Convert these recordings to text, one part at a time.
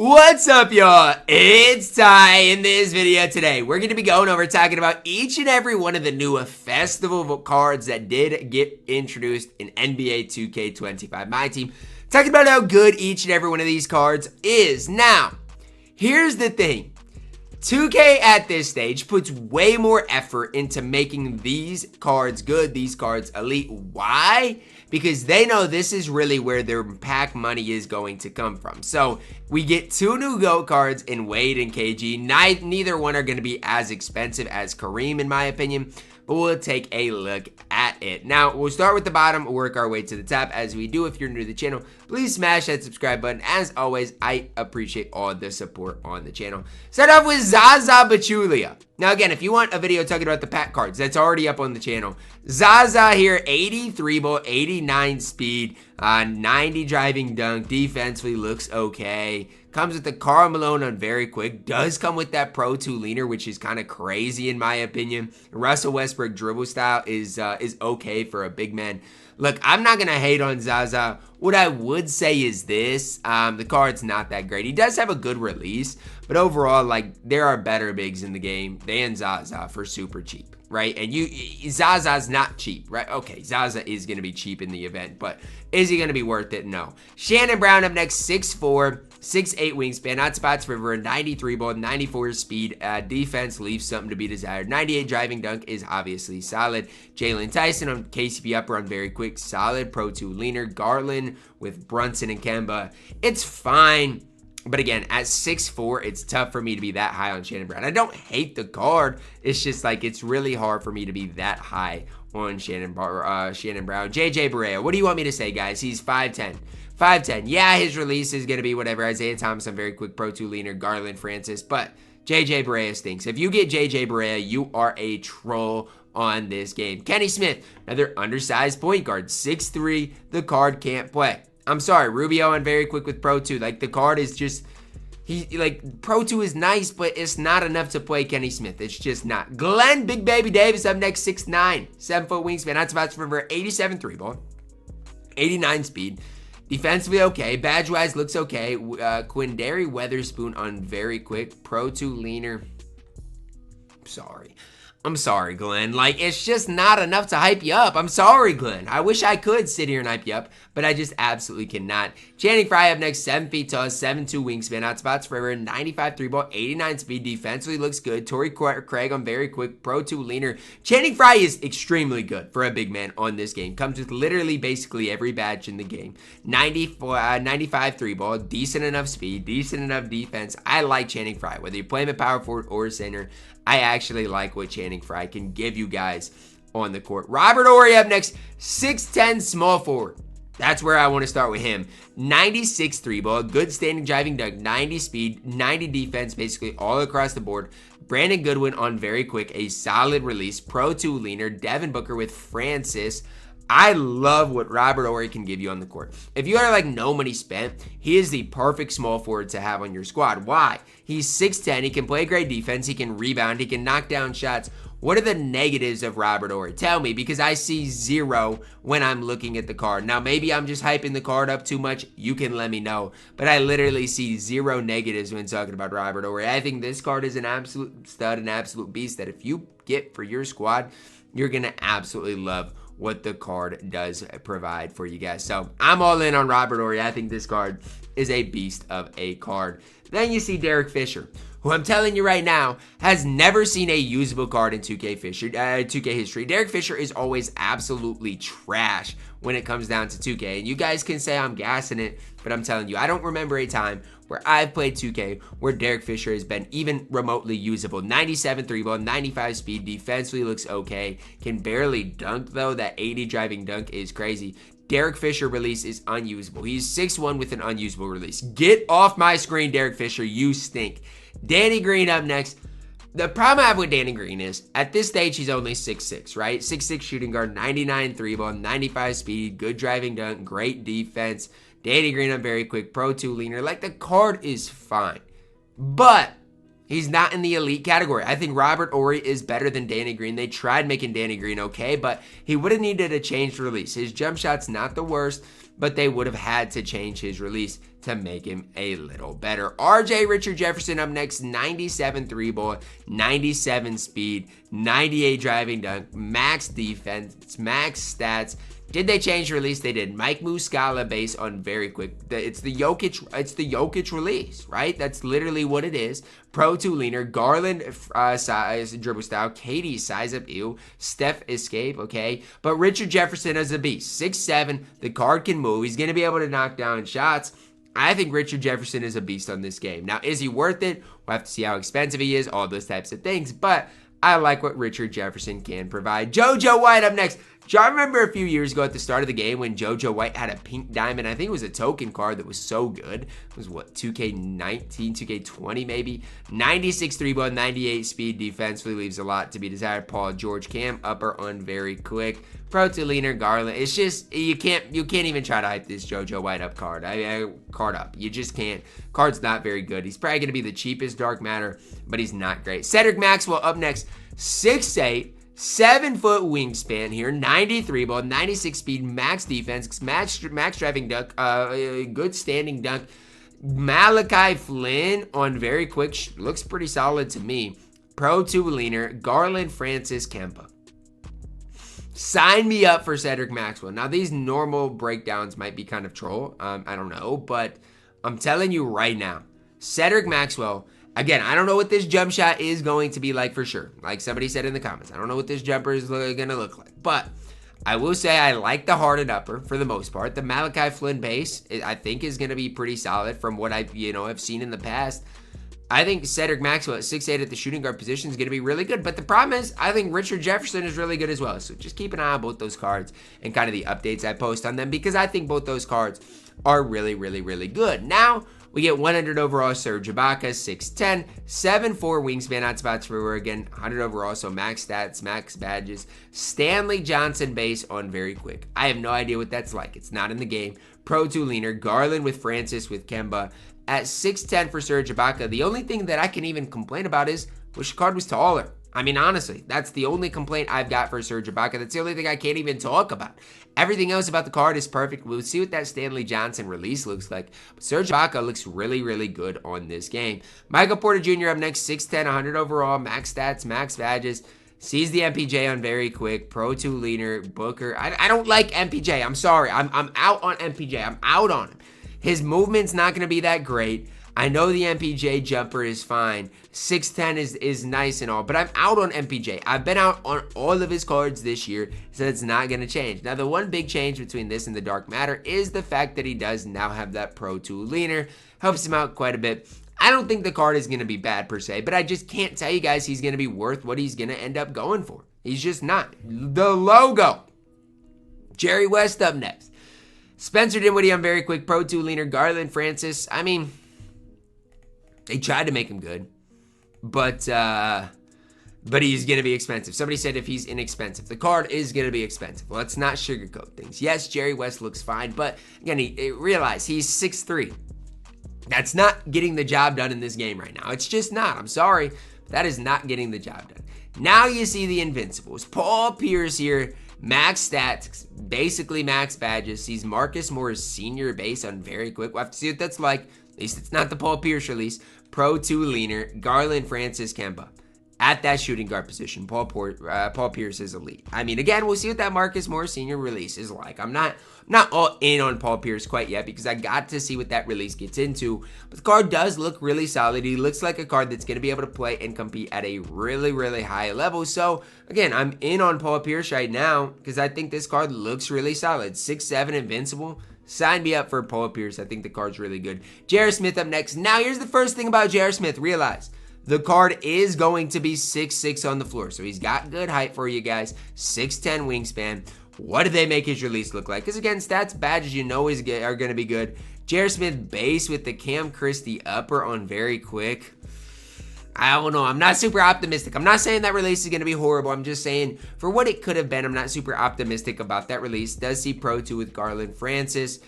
What's up, y'all? It's Ty. In this video today, we're going to be going over talking about each and every one of the new festival cards that did get introduced in NBA 2K25 MyTEAM. Talking about how good each and every one of these cards is. Now, here's the thing. 2K at this stage puts way more effort into making these cards good, these cards elite. Why? Because they know this is really where their pack money is going to come from. So we get two new GOAT cards in Wade and KG. Neither one are going to be as expensive as Kareem, in my opinion, but we'll take a look at it. Now, we'll start with the bottom, work our way to the top. As we do, if you're new to the channel, please smash that subscribe button. As always, I appreciate all the support on the channel. Start off with Zaza Pachulia. Now, again, if you want a video talking about the pack cards, that's already up on the channel. Zaza here, 83 ball, 89 speed, 90 driving dunk, defensively looks okay. Comes with the Karl Malone on very quick. Does come with that Pro 2 leaner, which is kind of crazy in my opinion. Russell Westbrook dribble style is okay for a big man. Look, I'm not going to hate on Zaza. What I would say is this. The card's not that great. He does have a good release, but overall, like, there are better bigs in the game than Zaza for super cheap, right? And Zaza's not cheap, right? Okay, Zaza is going to be cheap in the event, but is he going to be worth it? No. Shannon Brown up next, 6'4", 6'8" wingspan, hot spots for a 93 ball, 94 speed. Defense leaves something to be desired. 98 driving dunk is obviously solid. Jalen Tyson on KCP upper on very quick, solid. Pro 2 leaner. Garland with Brunson and Kemba. It's fine. But again, at 6'4", it's tough for me to be that high on Shannon Brown. I don't hate the card. It's just like it's really hard for me to be that high on Shannon Brown. JJ Barea, what do you want me to say, guys? He's 5'10". 5'10". Yeah, his release is going to be whatever. Isaiah Thomas on very quick, Pro 2 leaner, Garland, Francis. But JJ Barea stinks. If you get JJ Barea, you are a troll on this game. Kenny Smith, another undersized point guard, 6'3". The card can't play. I'm sorry, Rubio on very quick with Pro 2. Like, the card is just, Pro 2 is nice, but it's not enough to play Kenny Smith. It's just not. Glenn Big Baby Davis up next, 6'9", 7-foot wingspan. That's about for 87 3 ball, 89 speed. Defensively okay. Badge-wise looks okay. Quindary Weatherspoon on very quick. Pro 2 leaner. I'm sorry, Glenn. Like, it's just not enough to hype you up. I'm sorry, Glenn. I wish I could sit here and hype you up, but I just absolutely cannot. Channing Frye up next, 7 feet tall, 7'2" wingspan, hot spots forever, 95 3 ball, 89 speed, defensively looks good. Torrey Craig on very quick, Pro 2 leaner. Channing Frye is extremely good for a big man on this game. Comes with literally basically every badge in the game. 95 3 ball, decent enough speed, decent enough defense. I like Channing Frye, whether you play him at power forward or center. I actually like what Channing Frye can give you guys on the court. Robert Horry up next, 6'10", small forward. That's where I want to start with him. 96 3 ball, good standing driving dunk, 90 speed, 90 defense, basically all across the board. Brandon Goodwin on very quick, a solid release. Pro 2 leaner, Devin Booker with Francis. I love what Robert Horry can give you on the court. If you are like no money spent, he is the perfect small forward to have on your squad. Why? He's 6'10", he can play great defense, he can rebound, he can knock down shots. What are the negatives of Robert Horry? Tell me, because I see zero when I'm looking at the card. Now, maybe I'm just hyping the card up too much. You can let me know. But I literally see zero negatives when talking about Robert Horry. I think this card is an absolute stud, an absolute beast that if you get for your squad, you're going to absolutely love what the card does provide for you guys. So I'm all in on Robert Horry. I think this card is a beast of a card. Then you see Derek Fisher, who I'm telling you right now has never seen a usable card in 2K history. Derek Fisher is always absolutely trash when it comes down to 2K. And you guys can say I'm gassing it, but I'm telling you, I don't remember a time where I've played 2K where Derek Fisher has been even remotely usable. 97 3 ball, 95 speed, defensively looks okay. Can barely dunk though. That 80 driving dunk is crazy. Derek Fisher release is unusable. He's 6'1" with an unusable release. Get off my screen, Derek Fisher. You stink. Danny Green up next. The problem I have with Danny Green is, at this stage, he's only 6'6", right? 6'6" shooting guard, 99 3 ball, 95 speed, good driving dunk, great defense. Danny Green up very quick, Pro 2 leaner. Like, the card is fine. But he's not in the elite category. I think Robert Horry is better than Danny Green. They tried making Danny Green okay, but he would have needed a changed release. His jump shot's not the worst. but they would have had to change his release to make him a little better. RJ Richard Jefferson up next, 97 3-ball, 97 speed, 98 driving dunk, max defense, max stats. Did they change the release? They did. Mike Muscala base on very quick. It's the Jokic release, right? That's literally what it is. Pro 2 leaner, Garland size dribble style, KD size up ew, Steph escape, okay? But Richard Jefferson is a beast. 6'7", the card can move. He's going to be able to knock down shots. I think Richard Jefferson is a beast on this game. Now, is he worth it? We'll have to see how expensive he is, all those types of things. But I like what Richard Jefferson can provide. JoJo White up next. I remember a few years ago at the start of the game when JoJo White had a pink diamond. I think it was a token card that was so good. It was what, 2K19, 2K20 maybe? 96 3-ball, 98 speed, defensively leaves a lot to be desired. Paul George Cam, upper on very quick. Pro 2 leaner, Garland. It's just, you can't even try to hype this JoJo White up card. Card up. You just can't. Card's not very good. He's probably going to be the cheapest dark matter, but he's not great. Cedric Maxwell up next, 6'8", 7-foot wingspan here, 93 ball, 96 speed, max defense, max driving dunk, good standing dunk. Malachi Flynn on very quick, looks pretty solid to me. Pro 2 leaner, Garland Francis Kemba. Sign me up for Cedric Maxwell. Now, these normal breakdowns might be kind of troll. I don't know, but I'm telling you right now, Cedric Maxwell. Again, I don't know what this jump shot is going to be like for sure. Like somebody said in the comments, I don't know what this jumper is going to look like. But I will say I like the hard and upper for the most part. The Malachi Flynn base, I think, is going to be pretty solid from what I've seen in the past. I think Cedric Maxwell at 6'8" at the shooting guard position is going to be really good. But the problem is, I think Richard Jefferson is really good as well. So just keep an eye on both those cards and kind of the updates I post on them, because I think both those cards are really, really, really good. Now, we get 100 overall Serge Ibaka, 6'10", 7'4" wingspan, hot spots for Oregon, 100 overall, so max stats, max badges. Stanley Johnson base on very quick. I have no idea what that's like. It's not in the game. Pro 2 leaner, Garland with Francis with Kemba. At 6'10" for Serge Ibaka, the only thing that I can even complain about is wish the card was taller. I mean, honestly, that's the only complaint I've got for Serge Ibaka. That's the only thing I can't even talk about. Everything else about the card is perfect. We'll see what that Stanley Johnson release looks like. But Serge Ibaka looks really, really good on this game. Michael Porter Jr. up next, 6'10", 100 overall, max stats, max badges. Sees the MPJ on very quick. Pro 2 leaner, Booker. I don't like MPJ. I'm sorry. I'm out on MPJ. I'm out on him. His movement's not going to be that great. I know the MPJ jumper is fine. 6'10" is nice and all, but I'm out on MPJ. I've been out on all of his cards this year, so it's not going to change. Now, the one big change between this and the Dark Matter is the fact that he does now have that Pro 2 leaner. Helps him out quite a bit. I don't think the card is going to be bad per se, but I just can't tell you guys he's going to be worth what he's going to end up going for. He's just not. The logo. Jerry West up next. Spencer Dinwiddie on very quick. Pro 2 leaner, Garland Francis. I mean, they tried to make him good, but he's going to be expensive. Somebody said if he's inexpensive. The card is going to be expensive. Let's not sugarcoat things. Yes, Jerry West looks fine, but again, realize he's 6'3". That's not getting the job done in this game right now. It's just not. I'm sorry. That is not getting the job done. Now you see the Invincibles. Paul Pierce here. Max stats, basically max badges. Sees Marcus Morris senior base on very quick. We'll have to see what that's like. At least it's not the Paul Pierce release. Pro 2 leaner, Garland Francis Kemba. At that shooting guard position, Paul Pierce is elite. I mean, again, we'll see what that Marcus Morris senior release is like. I'm not all in on Paul Pierce quite yet because I got to see what that release gets into. But the card does look really solid. He looks like a card that's going to be able to play and compete at a really, really high level. So, again, I'm in on Paul Pierce right now because I think this card looks really solid. 6'7", invincible. Sign me up for Paul Pierce. I think the card's really good. J.R. Smith up next. Now, here's the first thing about J.R. Smith. Realize the card is going to be 6'6" on the floor. So he's got good height for you guys. 6'10" wingspan. What did they make his release look like? Because again, stats, badges you know are going to be good. J.R. Smith base with the Cam Christie upper on very quick. I don't know. I'm not super optimistic. I'm not saying that release is going to be horrible. I'm just saying for what it could have been, I'm not super optimistic about that release. Does see Pro 2 with Garland Francis.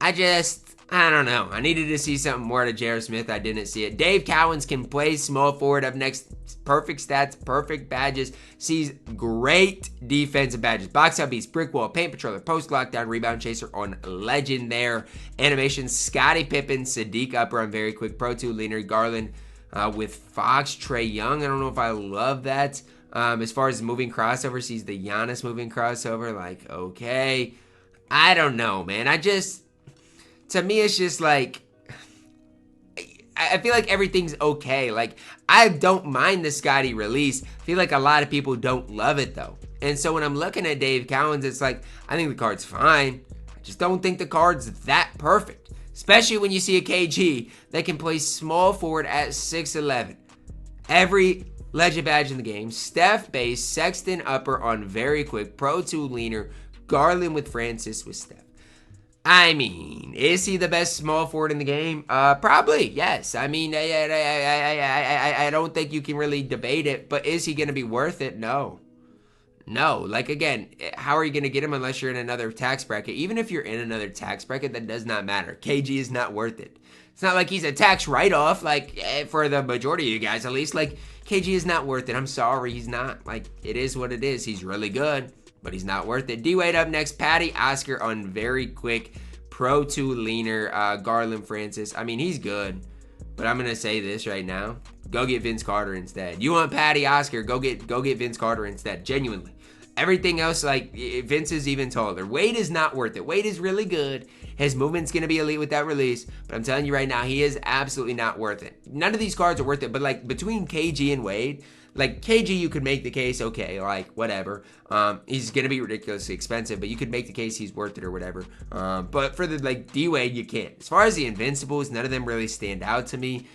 I don't know. I needed to see something more to J.R. Smith. I didn't see it. Dave Cowens can play small forward up next. Perfect stats, perfect badges. Sees great defensive badges. Box out beats, brick wall, paint patroller, post lockdown, rebound chaser on legend there. Animation, Scottie Pippen, Sadiq upper on very quick. Pro 2 leaner, Garland with Fox, Trae Young. I don't know if I love that. As far as moving crossover, sees the Giannis moving crossover. Like, okay. I don't know, man. To me, it's just like, I feel like everything's okay. Like, I don't mind the Scottie release. I feel like a lot of people don't love it, though. And so when I'm looking at Dave Cowens, it's like, I think the card's fine. I just don't think the card's that perfect. Especially when you see a KG that can play small forward at 6'11". Every legend badge in the game. Steph base, Sexton upper on very quick. Pro 2 leaner. Garland with Francis with Steph. I mean, is he the best small forward in the game? Probably, yes. I mean, I don't think you can really debate it, but is he going to be worth it? No. No. Like, again, how are you going to get him unless you're in another tax bracket? Even if you're in another tax bracket, that does not matter. KG is not worth it. It's not like he's a tax write-off, like, for the majority of you guys, at least. Like, KG is not worth it. I'm sorry, he's not. Like, it is what it is. He's really good, but he's not worth it. D-Wade up next. Patty Oscar on very quick. Pro 2 leaner. Garland Francis. I mean, he's good, but I'm going to say this right now. Go get Vince Carter instead. You want Patty Oscar, go get Vince Carter instead. Genuinely. Everything else, like, Vince is even taller. Wade is not worth it. Wade is really good. His movement's going to be elite with that release. But I'm telling you right now, he is absolutely not worth it. None of these cards are worth it. But, like, between KG and Wade, like, KG, you could make the case, okay, like, whatever. He's going to be ridiculously expensive, but you could make the case he's worth it or whatever. But for the, like, D-Wade, you can't. As far as the Invincibles, none of them really stand out to me.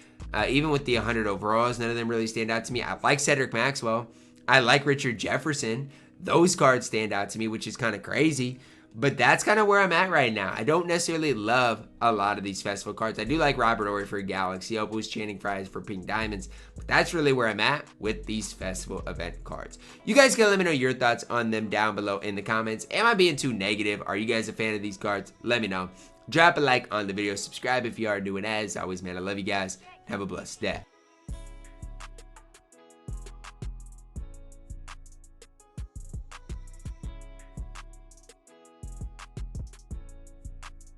Even with the 100 overalls, none of them really stand out to me. I like Cedric Maxwell. I like Richard Jefferson. Those cards stand out to me, which is kind of crazy. But that's kind of where I'm at right now. I don't necessarily love a lot of these festival cards. I do like Robert Horry for Galaxy Opals, Channing Frye for Pink Diamonds. But that's really where I'm at with these festival event cards. You guys can let me know your thoughts on them down below in the comments. Am I being too negative? Are you guys a fan of these cards? Let me know. Drop a like on the video. Subscribe if you are doing. As always, man, I love you guys. Have a blessed day.